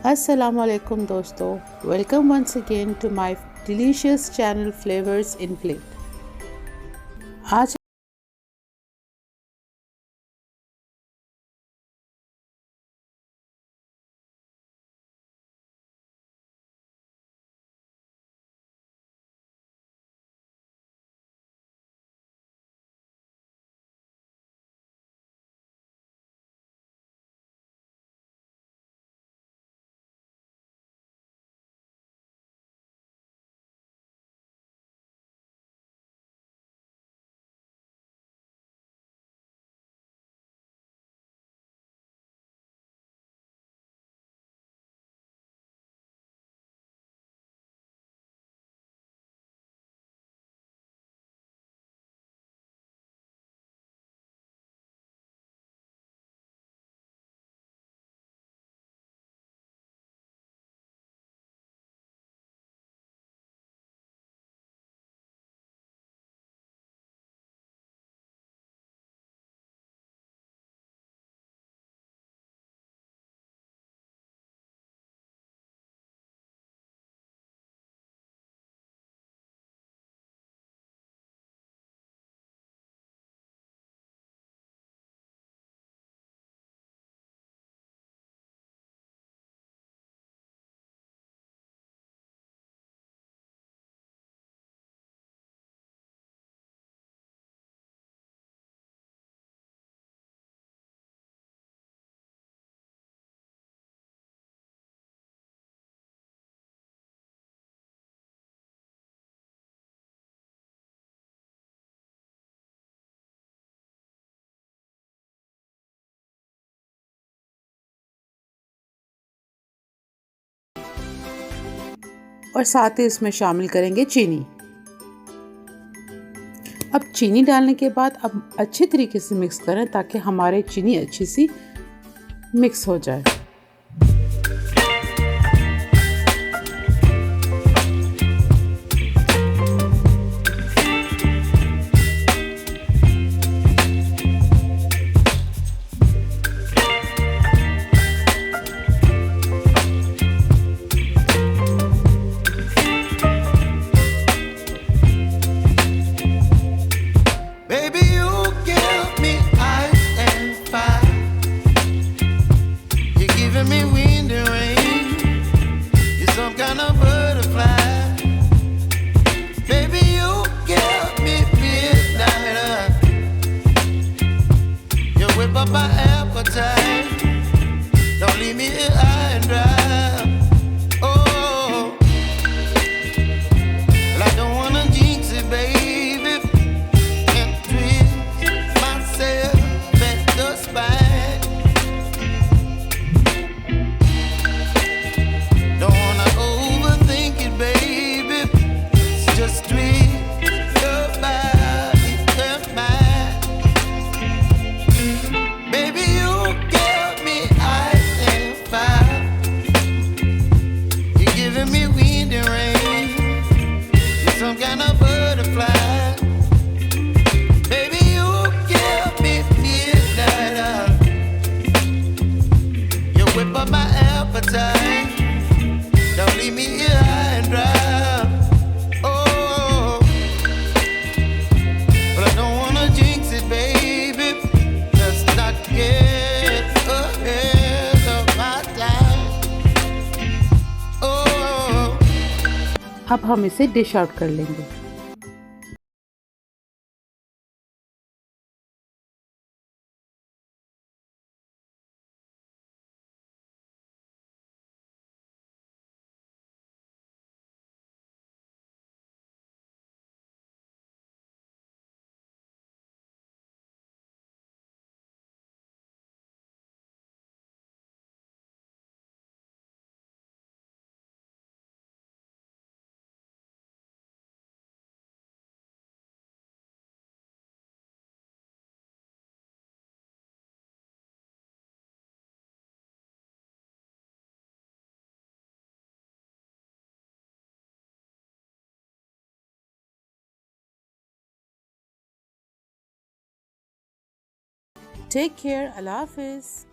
Assalamu alaikum दोस्तों, welcome once again to my delicious channel Flavors in Plate। आज और साथ ही इसमें शामिल करेंगे चीनी। अब चीनी डालने के बाद अब अच्छे तरीके से मिक्स करें ताकि हमारे चीनी अच्छी सी मिक्स हो जाए। Up my appetite. Don't leave me here high and dry. Oh, well, I don't wanna jinx it, baby, and twist myself at the spine. Don't wanna overthink it, baby. It's just twist your body and mine. Baby, you give me ice and fire. You're giving me wind and rain. You're some kind of butterfly. Baby, you give me midnight. You whip up my appetite. Don't leave me here high and dry. Oh, but I don't wanna jinx it, baby. Let's not get ahead of my time. Oh, अब हम इसे dish out कर लेंगे। Take care, Allah Hafiz।